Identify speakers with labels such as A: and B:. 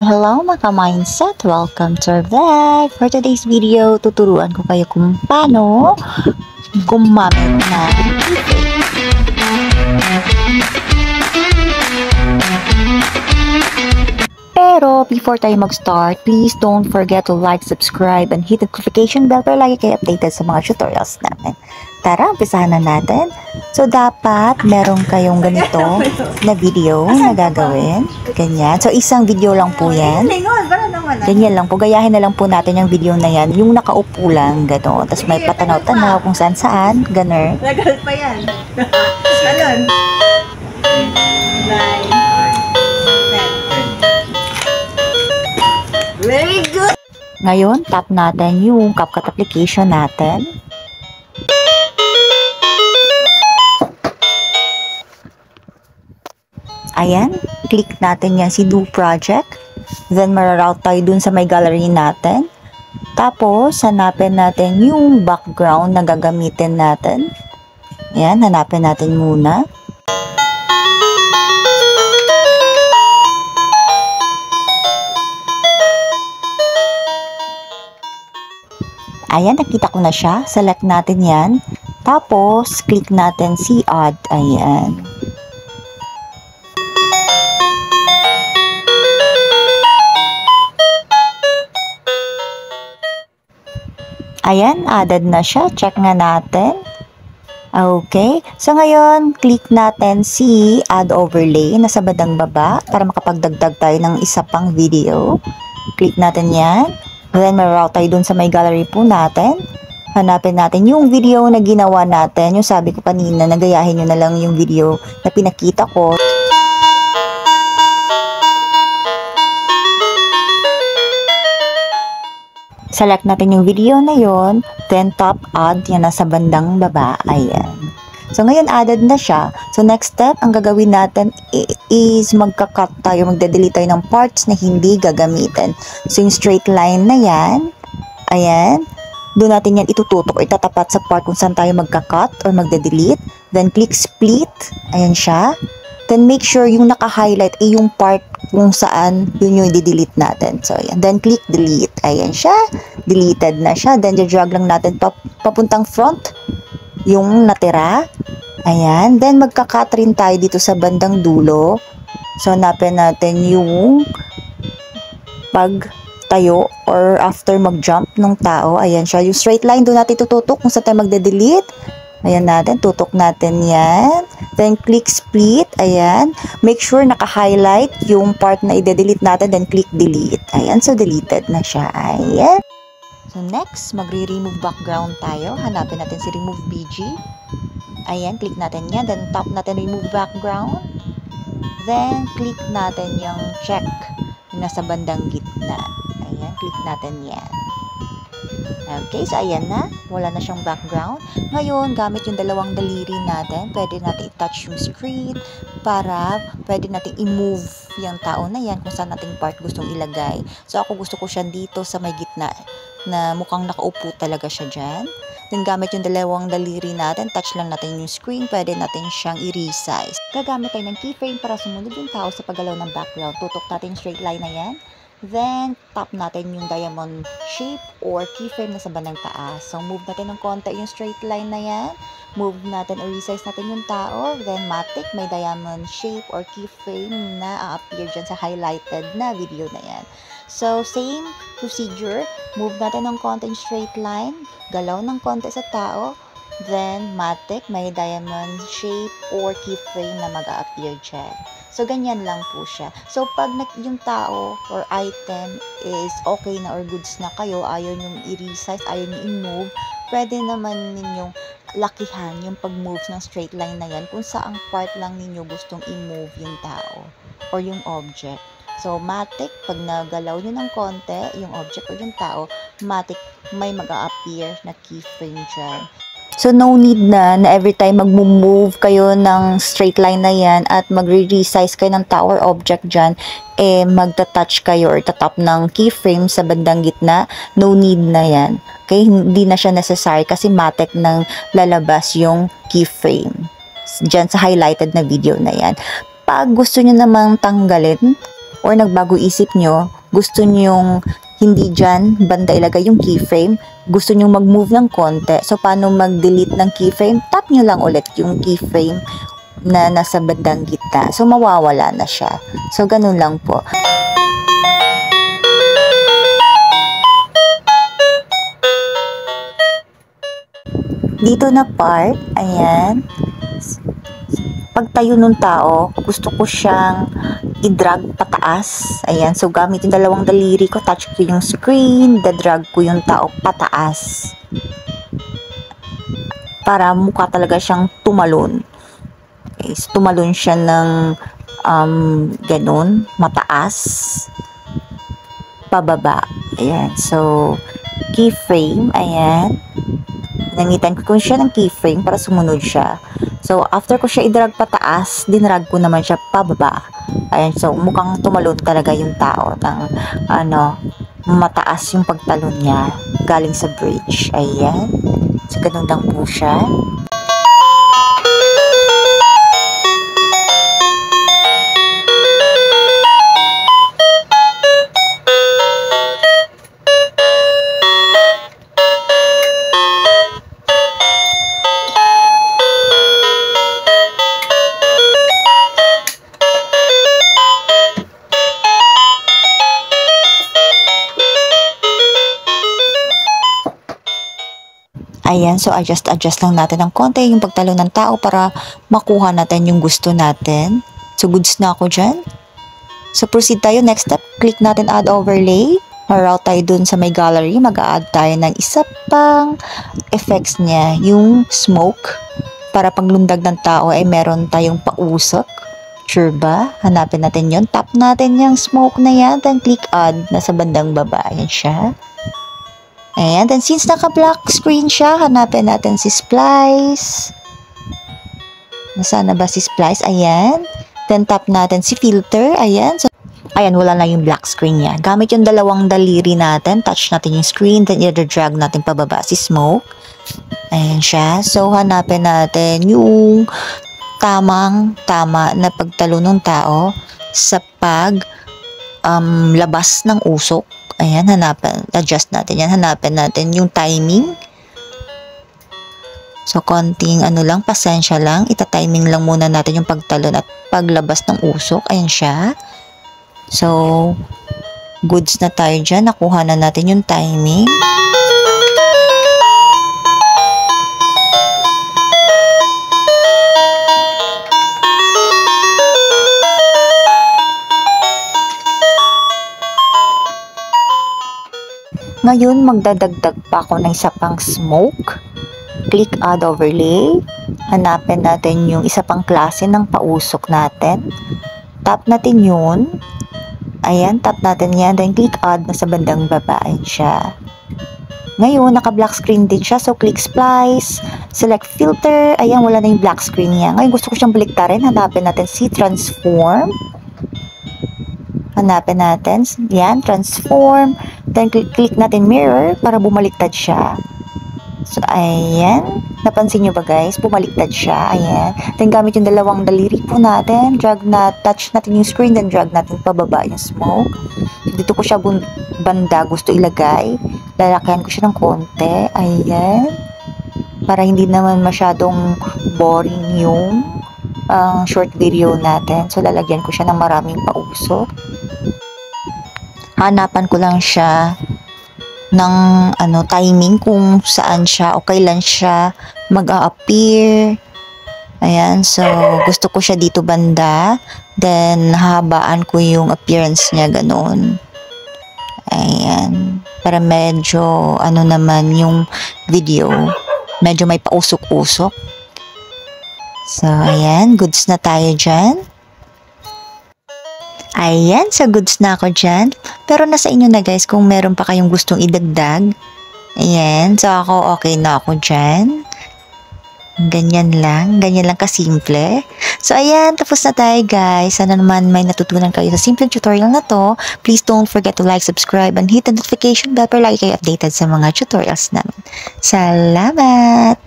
A: Hello mga mindset! Welcome to our vlog! For today's video, tuturuan ko kayo kung paano gumamit ng Pero before tayo mag-start, please don't forget to like, subscribe, and hit the notification bell para lagi kayo updated sa mga tutorials namin. Tara, umpisahan na natin. So, dapat meron kayong ganito na video na gagawin. Ganyan. So, isang video lang po yan. Ganyan lang po. Gayahin na lang po natin yung video na yan. Yung nakaupo lang, gano'n. Tapos may patanaw-tanaw kung saan-saan. Gano'n.
B: Nagal pa yan. Ganon. 9. Very good!
A: Ngayon, tap natin yung CapCut application natin. Ayan, click natin yan si Do Project. Then, mararoute tayo dun sa may gallery natin. Tapos, hanapin natin yung background na gagamitin natin. Ayan, hanapin natin muna. Ayan, nakita ko na siya. Select natin yan. Tapos, click natin si Add. Ayan. Ayan, added na siya. Check nga natin. Okay. So, ngayon, click natin si Add Overlay na sa bandang baba para makapagdagdag tayo ng isa pang video. Click natin yan. Then, maroute tayo dun sa may gallery po natin. Hanapin natin yung video na ginawa natin. Yung sabi ko kanina, nagayahin nyo na lang yung video na pinakita ko. Select natin yung video na yon, then top add, yan nasa bandang baba. Ayan. So, ngayon added na siya. So, next step, ang gagawin natin is magka-cut tayo, magde-delete tayo ng parts na hindi gagamitin. So, yung straight line na yan, ayan, doon natin yan itututok o itatapat sa part kung saan tayo magka-cut or magde-delete. Then, click split. Ayan siya. Then, make sure yung naka-highlight ay yung part kung saan yun yung i-delete natin. So, ayan. Then, click delete. Ayan siya. Deleted na siya. Then, drag lang natin papuntang front yung natira. Ayan. Then, magka-cut rin tayo dito sa bandang dulo. So, hanapin natin yung pagtayo or after mag-jump ng tao. Ayan siya. Yung straight line, doon natin tututok kung saan tayo magde-delete. Ayan natin. Tutok natin yan. Then, click split. Ayan. Make sure naka-highlight yung part na i-delete natin. Then, click delete. Ayan. So, deleted na siya. Ayan. So, next, magre-remove background tayo. Hanapin natin si remove BG. Ayan, click natin yan. Then, tap natin remove background. Then, click natin yung check yung nasa bandang gitna. Ayan, click natin yan. Okay, so ayan na. Wala na siyang background. Ngayon, gamit yung dalawang daliri natin, pwede natin i-touch yung screen para pwede natin i-move yung tao na yan kung saan nating part gustong ilagay. So, ako gusto ko siya dito sa may gitna na mukhang nakaupo talaga siya dyan. Then, gamit yung dalawang daliri natin, touch lang natin yung screen, pwede natin siyang i-resize. Gagamit tayo ng keyframe para sumunod yung tao sa paggalaw ng background. Tutok natin yung straight line na yan. Then, tap natin yung diamond shape or keyframe na sa bandang taas. So, move natin ng konti yung straight line na yan. Move natin or resize natin yung tao. Then, matic, may diamond shape or keyframe na appear dyan sa highlighted na video na yan. So, same procedure. Move natin ng konti yung straight line. Galaw ng konti sa tao. Then, matic, may diamond shape or keyframe na mag-appear dyan. So, ganyan lang po siya. So, pag yung tao or item is okay na or goods na kayo, ayaw nyong i-resize, ayaw nyong i-move, pwede naman ninyong lakihan yung pag-move ng straight line na yan kung saang part lang ninyo gustong i-move yung tao or yung object. So, matic, pag nagalaw nyo ng konti, yung object or yung tao, matic, may mag-a-appear na keyframe dyan. So, no need na every time mag-move kayo ng straight line na yan at magre-resize kayo ng tao or object dyan, magta-touch kayo or tatap ng keyframe sa bandang gitna. No need na yan. Okay? Hindi na siya necessary kasi matic nang lalabas yung keyframe dyan sa highlighted na video na yan. Pag gusto nyo namang tanggalin or nagbago isip nyo, gusto nyong hindi dyan banda ilagay yung keyframe, gusto nyong mag-move ng konti. So, paano mag-delete ng keyframe? Tap nyo lang ulit yung keyframe na nasa bandang gitna. So, mawawala na siya. So, ganun lang po. Dito na part, ayan, pagtayo ng tao, gusto ko siyang i-drag pataas. Ayan, so gamit yung dalawang daliri ko, touch ko yung screen, dadrag ko yung tao pataas. Para mukha talaga siyang tumalon. Okay, so tumalon siya ng ganun, mataas, pababa. Ayan, so keyframe, ayan. Namitan ko siya ng keyframe para sumunod siya. So, after ko siya i-drag pataas, dinrag ko naman siya pababa. Ayan, so mukhang tumalon talaga yung tao. Mataas yung pagtalon niya galing sa bridge. Ayan. So, ganun lang po siya. Ayan, so adjust lang natin ng konti yung pagtalo ng tao para makuha natin yung gusto natin. So, goods na ako dyan. So, proceed tayo. Next step, click natin add overlay. Ma-route tayo dun sa may gallery. Mag-a-add tayo ng isa pang effects niya, yung smoke. Para paglundag ng tao ay meron tayong pausok. Sure ba? Hanapin natin yun. Tap natin yung smoke na yan. Then, click add. Nasa bandang baba. Ayan siya. Ayan, then since naka-black screen siya, hanapin natin si Splice. Nasaan na ba si Splice? Ayan. Then tap natin si Filter. Ayan. So, ayan, wala na yung black screen niya. Gamit yung dalawang daliri natin, touch natin yung screen, then i-drag natin pababa si Smoke. Ayan siya. So, hanapin natin yung tama na pagtalo ng tao sa labas ng usok. Ayan, adjust natin yan. Hanapin natin yung timing. So, konting pasensya lang. Ita-timing lang muna natin yung pagtalon at paglabas ng usok. Ayan siya. So, goods na tayo dyan. Nakuha na natin yung timing. Ngayon, magdadagdag pa ako ng isa pang smoke. Click add overlay. Hanapin natin yung isa pang klase ng pausok natin. Tap natin yun. Ayan, tap natin yan. Then click add na sa bandang baba. Ayan siya. Ngayon, naka-black screen din siya. So, click splice. Select filter. Ayan, wala na yung black screen niya. Ngayon, gusto ko siyang baliktarin. Hanapin natin si transform. Hanapin natin. Yan, transform. Then, click natin mirror para bumaliktad siya. So, ayan. Napansin nyo ba guys? Bumaliktad siya. Ayan. Then, gamit yung dalawang daliri po natin. Touch natin yung screen. Then, drag natin pababa yung smoke. So, dito ko siya banda gusto ilagay. Lalakyan ko siya ng konti. Ayan. Para hindi naman masyadong boring yung short video natin. So, lalagyan ko siya ng maraming pausok. Hanapan ko lang siya ng timing kung saan siya o kailan siya mag-a-appear. Ayan, so gusto ko siya dito banda. Then, habaan ko yung appearance niya ganun. Ayan, para medyo naman yung video. Medyo may pausok-usok. So, ayan, goods na tayo dyan. Ayan, so goods na ako dyan. Pero nasa inyo na guys kung meron pa kayong gustong idagdag. Ayan, so ako okay na ako dyan. Ganyan lang kasimple. So ayan, tapos na tayo guys. Sana naman may natutunan kayo sa simple tutorial na to. Please don't forget to like, subscribe, and hit the notification bell para lagi kayo updated sa mga tutorials namin. Salamat!